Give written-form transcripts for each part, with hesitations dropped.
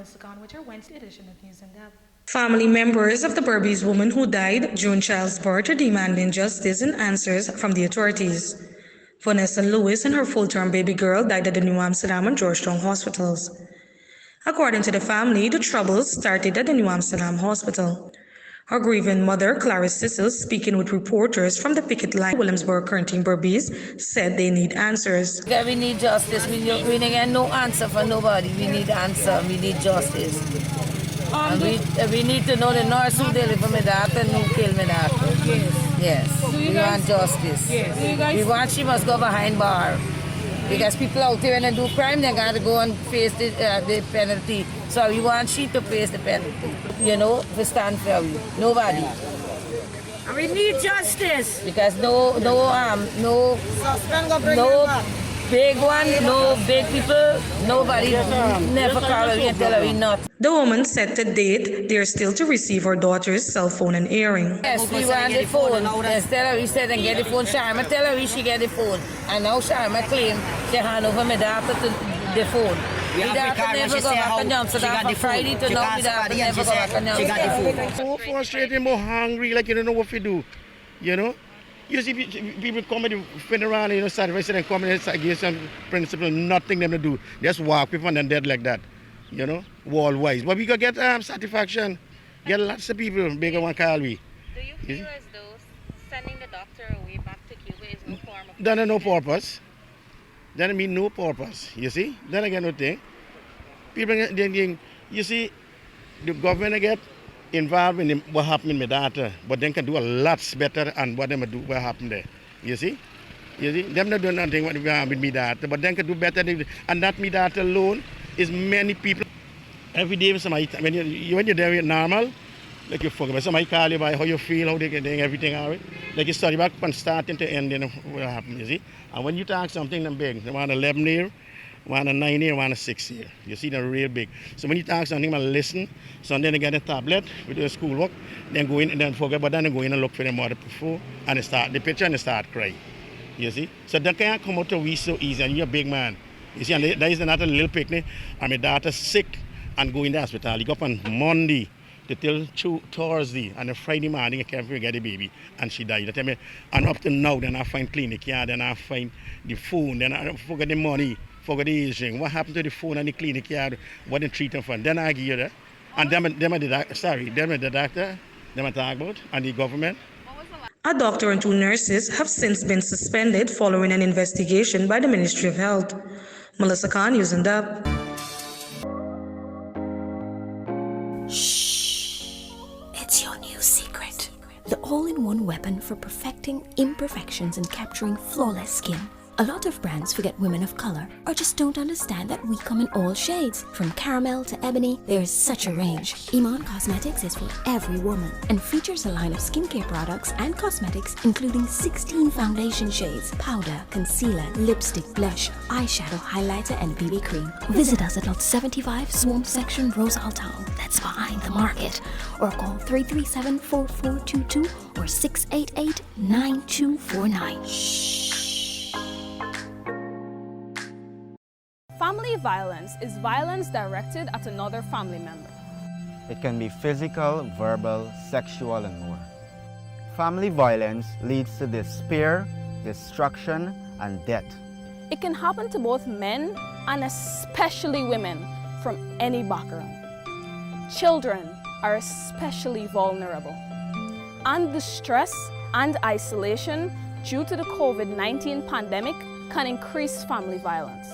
Melissa Khan with your Wednesday edition of News in Depth. Family members of the Berbice woman who died during childbirth are demanding justice and answers from the authorities. Vanessa Lewis and her full-term baby girl died at the New Amsterdam and Georgetown hospitals. According to the family, the troubles started at the New Amsterdam hospital. Her grieving mother, Clarice Sissel, speaking with reporters from the picket line Williamsburg, Curtin, Berbice, said they need answers. Yeah, we need justice. We don't get no answer for nobody. We need answer. We need justice. And we need to know the nurse who delivered my daughter and who killed my daughter. Yes. We want justice. We want she must go behind bar. Because people out there when they do crime, they got to go and face the penalty. So we want she to face the penalty. You know, we stand for you. Nobody. And we need justice. Because no big one, no big people, nobody never call her and tell her we not. The woman said to date they are still to receive her daughter's cell phone and earring. Yes, we want the phone. Yes, tell her we said and get the phone. Sharma tell her we should get the phone. And now Sharma claim she hand over my daughter to the phone. My daughter never go back on Amsterdam from Friday to now. My daughter never go back on Amsterdam. So frustrated, more hungry, like you don't know what to do, you know? You see people come and spin around, you know, satisfied and come and against some principle, nothing them to do. Just walk people and dead like that, you know, wall-wise. But we could get satisfaction, get lots of people, bigger one call we. Do you feel as though sending the doctor away back to Cuba is no form of... Then no purpose. Then I mean no purpose, you see? Then again, no thing. People, you see, the government get involved in what happened in my daughter, but they can do a lot better and what they do what happened there. You see? Them not doing nothing what happened with my daughter, but they can do better. And that my daughter alone is many people. Every day somebody, when you're there with normal, like you forget, somebody call you by how you feel, how they get everything all right. Like you study back from starting to end, you know what happened, you see? And when you talk something them big, they want 11 year, want a 9 year, want a 6 year. You see, they're real big. So when you talk something, I listen. So then they get a tablet with their schoolwork, then go in and then forget, but then they go in and look for their mother before, and they start the picture and they start crying. You see? So they can't come out to we so easy, and you're a big man. You see, and there is not a little picnic, and my daughter sick and go in the hospital. You go up on Monday till Thursday, and on Friday morning I came to get the baby, and she died. And up to now, then I find clinic here, then I find the phone, then I forget the money. Forget the aging. What happened to the phone and the clinic yard? What they treat them for? Then I give you that. And them are the doctor, them I talk about, and the government. A doctor and 2 nurses have since been suspended following an investigation by the Ministry of Health. Melissa Khan, using that. Shh. It's your new secret. The all-in-one weapon for perfecting imperfections and capturing flawless skin. A lot of brands forget women of color or just don't understand that we come in all shades. From caramel to ebony, there's such a range. Iman Cosmetics is for every woman and features a line of skincare products and cosmetics including 16 foundation shades, powder, concealer, lipstick, blush, eyeshadow, highlighter and BB cream. Visit us at Lot 75 Swamp Section, Rosal Town. That's behind the market. Or call 337-4422 or 688-9249. Shh. Family violence is violence directed at another family member. It can be physical, verbal, sexual, and more. Family violence leads to despair, destruction, and death. It can happen to both men and especially women from any background. Children are especially vulnerable. And the stress and isolation due to the COVID-19 pandemic can increase family violence.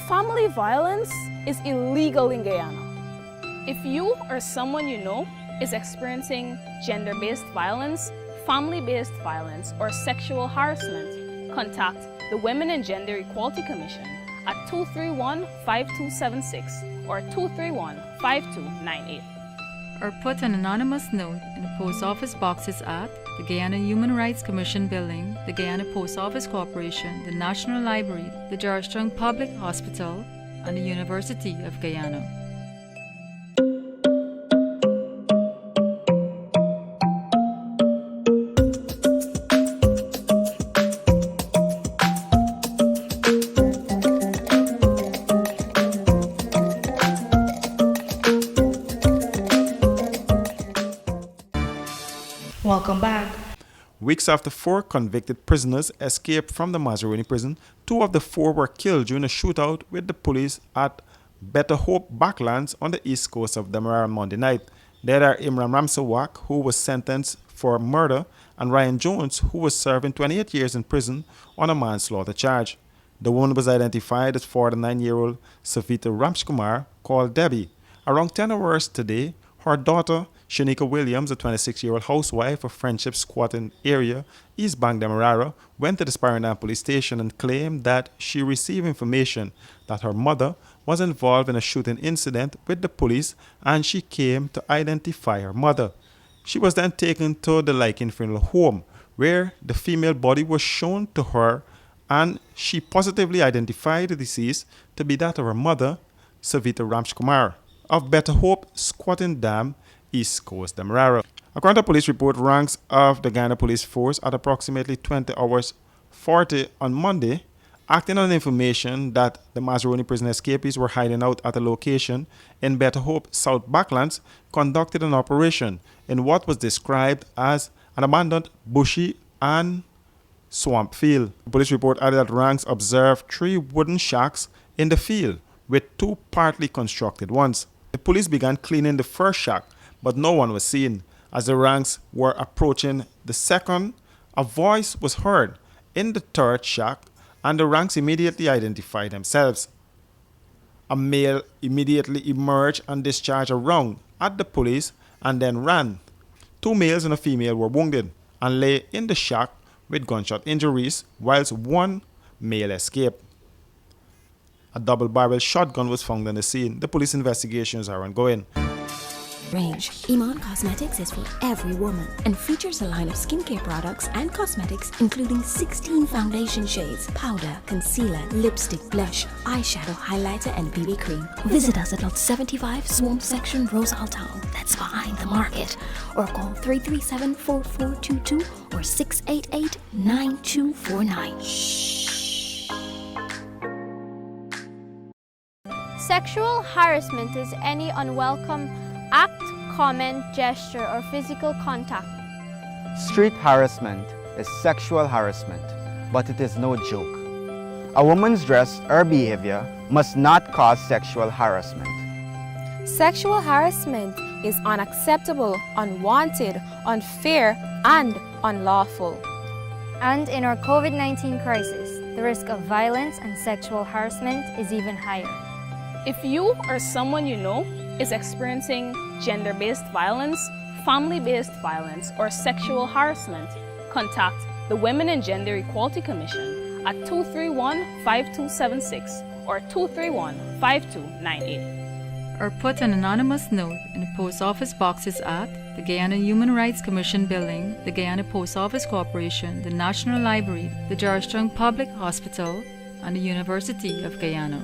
Family violence is illegal in Guyana. If you or someone you know is experiencing gender-based violence, family-based violence, or sexual harassment, contact the Women and Gender Equality Commission at 231-5276 or 231-5298. Or put an anonymous note in the post office boxes at the Guyana Human Rights Commission Building, the Guyana Post Office Corporation, the National Library, the Georgetown Public Hospital, and the University of Guyana. Welcome back. Weeks after 4 convicted prisoners escaped from the Mazaruni prison, 2 of the 4 were killed during a shootout with the police at Better Hope Backlands on the east coast of Demerara on Monday night. There are Imran Ramsawak, who was sentenced for murder, and Ryan Jones, who was serving 28 years in prison on a manslaughter charge. The woman was identified as 49-year-old Savita Ramshkumar, called Debbie. Around 10 hours today, her daughter, Shanika Williams, a 26-year-old housewife of Friendship Squatting area, East Bank Demerara, went to the Sparrowdam police station and claimed that she received information that her mother was involved in a shooting incident with the police, and she came to identify her mother. She was then taken to the Lycan Funeral Home, where the female body was shown to her, and she positively identified the deceased to be that of her mother, Savita Ramshkumar, of Better Hope Squatting Dam, East Coast Demerara. According to police report, ranks of the Guyana Police Force at approximately 20 hours 40 on Monday, acting on information that the Mazaruni prison escapees were hiding out at a location in Better Hope South Backlands, conducted an operation in what was described as an abandoned bushy and swamp field. The police report added that ranks observed 3 wooden shacks in the field, with 2 partly constructed ones. The police began cleaning the first shack, but no one was seen. As the ranks were approaching the second, a voice was heard in the third shack, and the ranks immediately identified themselves. A male immediately emerged and discharged a round at the police and then ran. 2 males and a female were wounded and lay in the shack with gunshot injuries, whilst 1 male escaped. A double-barrel shotgun was found on the scene. The police investigations are ongoing. Range. Iman Cosmetics is for every woman and features a line of skincare products and cosmetics including 16 foundation shades, powder, concealer, lipstick, blush, eyeshadow, highlighter, and BB cream. Visit us at Lot 75 Swamp Section, Rosal Town. That's behind the market. Or call 337-4422 or 688-9249. Sexual harassment is any unwelcome act, comment, gesture, or physical contact. Street harassment is sexual harassment, but it is no joke. A woman's dress or behavior must not cause sexual harassment. Sexual harassment is unacceptable, unwanted, unfair, and unlawful. And in our COVID-19 crisis, the risk of violence and sexual harassment is even higher. If you or someone you know is experiencing gender-based violence, family-based violence, or sexual harassment, contact the Women and Gender Equality Commission at 231-5276 or 231-5298. Or put an anonymous note in the post office boxes at the Guyana Human Rights Commission Building, the Guyana Post Office Corporation, the National Library, the Georgetown Public Hospital, and the University of Guyana.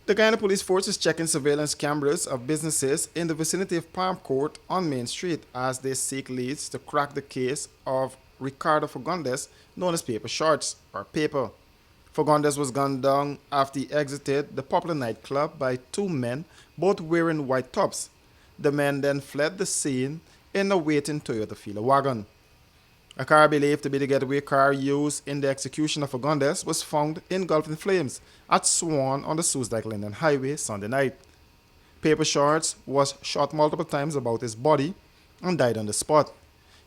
The Guyana Police Force is checking surveillance cameras of businesses in the vicinity of Palm Court on Main Street as they seek leads to crack the case of Ricardo Fagundes, known as Paper Shorts, or Paper. Fagundes was gunned down after he exited the popular nightclub by 2 men, both wearing white tops. The men then fled the scene in a waiting Toyota Fila wagon. A car believed to be the getaway car used in the execution of Fagundes was found engulfed in flames at Swan on the Soesdijk-Linden Highway Sunday night. Paper Shorts was shot multiple times about his body and died on the spot.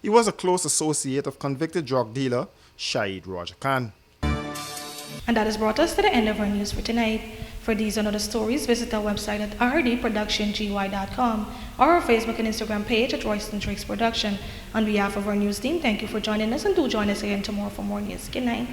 He was a close associate of convicted drug dealer Shahid Roger Khan. And that has brought us to the end of our news for tonight. For these and other stories, visit our website at rdproductiongy.com or our Facebook and Instagram page at Royston Drakes Production. On behalf of our news team, thank you for joining us, and do join us again tomorrow for more news. Good night.